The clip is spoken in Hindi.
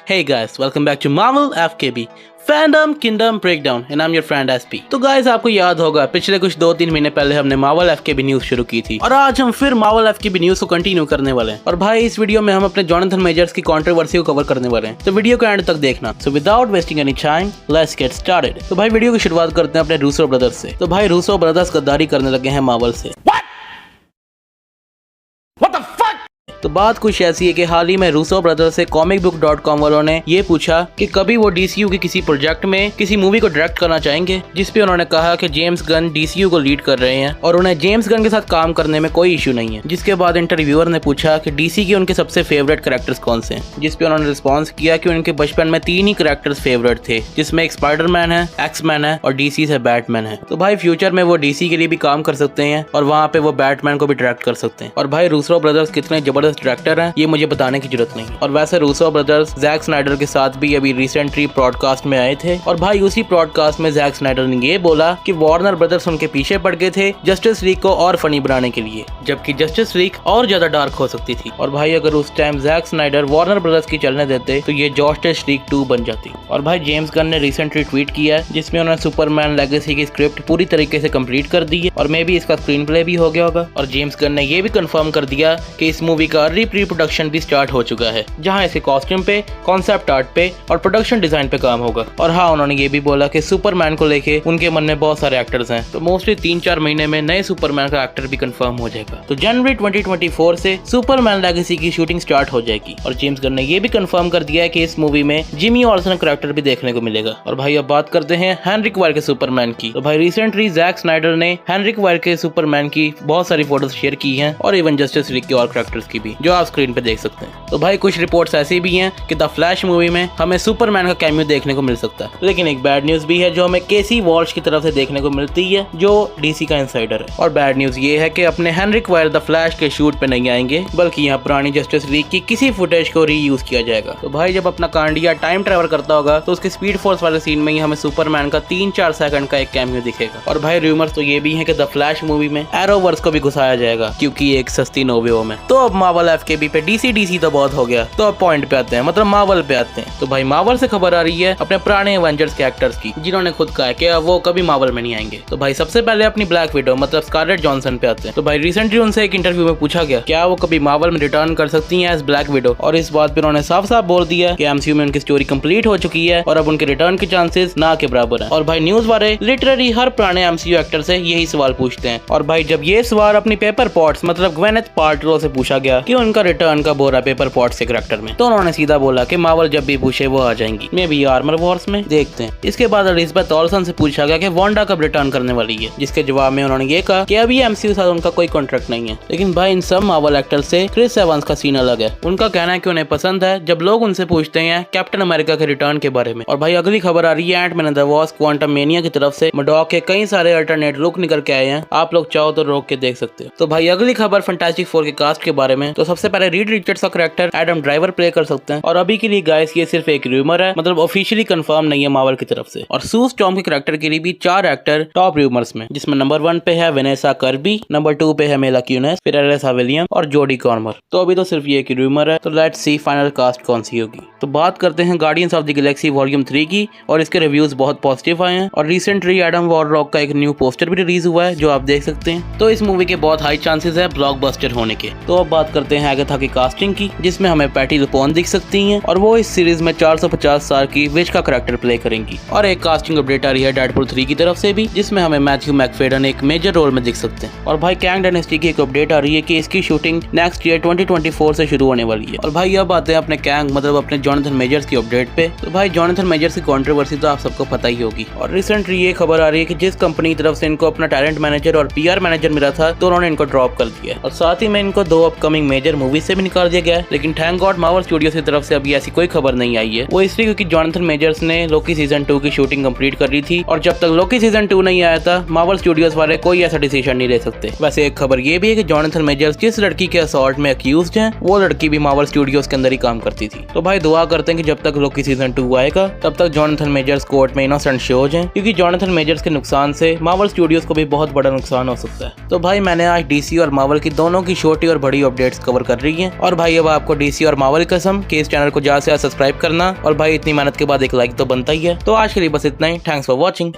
Hey guys, welcome back to Marvel FKB Fandom Kingdom Breakdown and I'm your friend SP। तो guys आपको याद होगा पिछले कुछ 2-3 महीने पहले हमने Marvel FKB न्यूज शुरू की थी और आज हम फिर Marvel FKB न्यूज को कंटिन्यू करने वाले हैं। और भाई इस वीडियो में हम अपने जॉनथन मेजर्स की कंट्रोवर्सी को कवर करने वाले हैं, तो वीडियो को एंड तक देखना। So without wasting any time let's get started. तो भाई वीडियो की शुरुआत करते हैं अपने रूसो ब्रदर्स से। तो भाई रूसो ब्रदर्स गद्दारी करने लगे हैं मार्वल से। तो बात कुछ ऐसी है कि हाल ही में रूसो ब्रदर्स से comicbook.com वालों ने ये पूछा कि कभी वो DCU के किसी प्रोजेक्ट में किसी मूवी को डायरेक्ट करना चाहेंगे, जिस पे उन्होंने कहा कि जेम्स गन DCU को लीड कर रहे हैं और उन्हें जेम्स गन के साथ काम करने में कोई इशू नहीं है। जिसके बाद इंटरव्यूअर ने पूछा कि DC के उनके सबसे फेवरेट कैरेक्टर्स कौन से हैं, जिस पे उन्होंने रिस्पॉन्स किया कि उनके बचपन में 3 ही कैरेक्टर्स फेवरेट थे, जिसमें एक स्पाइडरमैन है, एक्समैन है और DC से बैटमैन है। तो भाई फ्यूचर में वो DC के लिए भी काम कर सकते हैं और वहाँ पे वो बैटमैन को भी डायरेक्ट कर सकते हैं। और भाई रूसो ब्रदर्स कितने जबरदस्त डायरेक्टर हैं ये मुझे बताने की जरूरत नहीं। और वैसे रूसो ब्रदर्स जैक स्नाइडर के साथ भी अभी रिसेंटली ब्रॉडकास्ट में आए थे और भाई उसी ब्रॉडकास्ट में जैक स्नाइडर ने ये बोला कि वार्नर ब्रदर्स उनके पीछे पड़ गए थे जस्टिस लीग को और फनी बनाने के लिए, जबकि जस्टिस लीग और ज्यादा डार्क हो सकती थी। और भाई अगर उस time Jack Snyder Warner Brothers की चलने देते तो ये जस्टिस लीग 2 बन जाती। और भाई जेम्स गन ने रिसेंटली ट्वीट किया है जिसमें उन्होंने सुपरमैन लेगेसी की स्क्रिप्ट पूरी तरीके से कंप्लीट कर दी है और मे भी इसका स्क्रीन प्ले भी हो गया होगा। और जेम्स गन ने ये भी कंफर्म कर दिया कि इस मूवी का अर्ली प्री प्रोडक्शन भी स्टार्ट हो चुका है, जहां इसके कॉस्ट्यूम पे, कॉन्सेप्ट आर्ट पे और प्रोडक्शन डिजाइन पे काम होगा। और हाँ, उन्होंने ये भी बोला कि सुपरमैन को लेके उनके मन में बहुत सारे एक्टर्स हैं, तो मोस्टली 3-4 महीने में नए सुपरमैन का एक्टर भी कंफर्म हो जाएगा। तो जनवरी 2024 से सुपरमैन लेगेसी की शूटिंग स्टार्ट हो जाएगी। और जेम्स गन ने ये भी कंफर्म कर दिया है कि इस मूवी में जिमी ऑल्सन कैरेक्टर भी देखने को मिलेगा। और भाई अब बात करते हैं हेनरी क्वाइर के सुपरमैन की। तो भाई रिसेंटली जैक स्नाइडर ने हेनरी क्वाइर के सुपरमैन की बहुत सारी फोटोज शेयर की हैं और इवन जस्टिस लीग के और कैरेक्टर्स की भी, जो आप स्क्रीन पे देख सकते हैं। तो भाई कुछ रिपोर्ट्स ऐसी भी हैं कि द फ्लैश मूवी में हमें सुपरमैन का कैमियो देखने को मिल सकता है, लेकिन एक बैड न्यूज भी है जो हमें केसी वॉल्श की तरफ से देखने को मिलती है, जो DC का इनसाइडर है। और बैड न्यूज ये है कि अपने हेनरी क्वाइर द फ्लैश के शूट पे नहीं आएंगे, बल्कि यहाँ पुरानी जस्टिस लीग की किसी फुटेज को रीयूज किया जाएगा। तो भाई जब अपना कांडिया टाइम ट्रेवल करता होगा तो उसके स्पीड फोर्स वाले सीन में ही हमें सुपरमैन का 3-4 सेकंड का एक कैमियो दिखेगा। और भाई रूमर्स तो ये भी है कि द फ्लैश मूवी में एरोवर्स को भी घुसाया जाएगा, क्योंकि एक सस्ती नोवेओ में। तो अब मार्वल FKB पे DC तो बहुत हो गया, तो अब पॉइंट पे आते हैं, मतलब मार्वल पे आते हैं। तो भाई मार्वल से खबर आ रही है अपने पुराने एवेंजर्स के एक्टर्स की, जिन्होंने खुद कहा है कि वो कभी मार्वल में नहीं आएंगे। तो भाई सबसे पहले अपनी ब्लैक विडो मतलब स्कारलेट जॉनसन पे आते हैं। तो भाई रिसेंटली उनसे एक इंटरव्यू में पूछा गया क्या वो कभी मार्वल में रिटर्न कर सकती हैं एज ब्लैक विडो, और इस बात पे उन्होंने साफ साफ बोल दिया कि MCU में उनकी स्टोरी कंप्लीट हो चुकी है और अब उनके रिटर्न के चांसेस ना के बराबर है। और भाई न्यूज वाले लिटरली हर पुराने MCU एक्टर से यही सवाल पूछते हैं। और भाई जब ये सवाल अपनी पेपर पॉट्स मतलब ग्वेनेथ पाल्ट्रो से पूछा गया कि उनका रिटर्न कब हो रहा है पेपर पॉट्स के कैरेक्टर में, तो उन्होंने सीधा बोला कि मार्वल जब भी पूछे वो आ जाएंगी, मे बी आर्मर वॉर्स में, देखते हैं। इसके बाद एलिजाबेथ ऑल्सन से पूछा गया कि वांडा कब रिटर्न करने वाली है, जिसके जवाब में उन्होंने ये कहा कि अभी MCU के साथ उनका कोई कॉन्ट्रैक्ट नहीं है। लेकिन भाई इन सब मार्वल एक्टर से क्रिस एवंस का सीन अलग है। उनका कहना है कि उन्हें पसंद है जब लोग उनसे पूछते हैं कैप्टन अमेरिका के रिटर्न के बारे में। और भाई अगली खबर आ रही है Ant Man and the Wasp Quantumania की तरफ से। मडॉक के कई सारे अल्टरनेट लुक निकल के आए हैं, आप लोग चाहो तो रोक के देख सकते हो। तो भाई अगली खबर फैंटास्टिक 4 के कास्ट के बारे में। तो सबसे पहले रीड रिचर्ड्स का कैरेक्टर एडम ड्राइवर प्ले कर सकते हैं, और अभी के लिए गाइस ये सिर्फ एक रूमर है, मतलब ऑफिशियली कंफर्म नहीं है मार्वल की तरफ से। और सू स्टॉर्म के कैरेक्टर के लिए भी 4 एक्टर टॉप रूमर्स में, जिसमें नंबर 1 पे है वेनेसा कर्बी, नंबर 2 पे है मिला क्यूनिस, फिर एलेसा विलियम और जोडी कॉर्मर। तो अभी तो सिर्फ ये एक रूमर है, तो लेट्स सी फाइनल कास्ट कौन सी होगी। तो बात करते हैं guardians of the Galaxy volume 3 की, और इसके रिव्यूज बहुत पॉजिटिव आए हैं। और रिसेंटली एडम वॉरलॉक का एक न्यू पोस्टर भी रिलीज हुआ है जो आप देख सकते हैं। तो इस मूवी के बहुत हाई चांसेस है ब्लॉकबस्टर होने के। तो अब बात करते हैं एगाथा की कास्टिंग की, जिसमें हमें पैटी लुपोन दिख सकती हैं और वो इस सीरीज में 450 साल की विच का कैरेक्टर प्ले करेंगी। और एक कास्टिंग अपडेट आ रही है डेडपूल 3 की तरफ से भी, जिसमें हमें मैथ्यू मैकफेडन एक मेजर रोल में दिख सकते हैं। और भाई कैंग डायनेस्टी की एक अपडेट आ रही है कि इसकी शूटिंग नेक्स्ट ईयर 2024 से शुरू होने वाली है। और भाई अब आते हैं अपने कैंग मतलब अपने जॉनथन मेजर्स की अपडेट पे। तो भाई जॉनथन मेजर्स की कंट्रोवर्सी तो आप सबको पता ही होगी, और रिसेंटली ये खबर आ रही है कि जिस कंपनी की तरफ से इनको अपना टैलेंट मैनेजर और PR मैनेजर मिला था, तो उन्होंने इनको ड्रॉप कर दिया। और साथ ही में इनको 2 अपकमिंग मेजर मूवीज से भी निकाल दिया गया है। लेकिन थैंक गॉड मार्वल स्टूडियोज की तरफ से अभी ऐसी कोई खबर नहीं आई है। वो इसलिए क्योंकि जॉनथन मेजर्स ने लोकी सीजन 2 की शूटिंग कंप्लीट कर ली थी, और जब तक लोकी सीजन 2 नहीं आया था मार्वल स्टूडियोज वाले कोई ऐसा डिसीजन नहीं ले सकते। वैसे एक खबर ये भी है कि जॉनथन मेजर्स जिस लड़की के असॉल्ट में अक्यूज्ड हैं, वो लड़की भी मार्वल स्टूडियोज के अंदर ही काम करती थी। तो भाई दुआ करते हैं कि जब तक लोकी सीजन 2 आएगा तब तक जॉनथन मेजर्स कोर्ट में इनोसेंट शो हो जाएं, क्योंकि जॉनथन मेजर्स के नुकसान से मार्वल स्टूडियोज को भी बहुत बड़ा नुकसान हो सकता है। तो भाई मैंने आज DC और मार्वल की दोनों की छोटी और बड़ी अपडेट्स कवर कर रही है। और भाई अब आपको डीसी और मार्वल कसम कि इस चैनल को ज्यादा से ज्यादा सब्सक्राइब करना, और भाई इतनी मेहनत के बाद एक लाइक तो बनता ही है। तो आज के लिए बस इतना ही। Thanks for watching.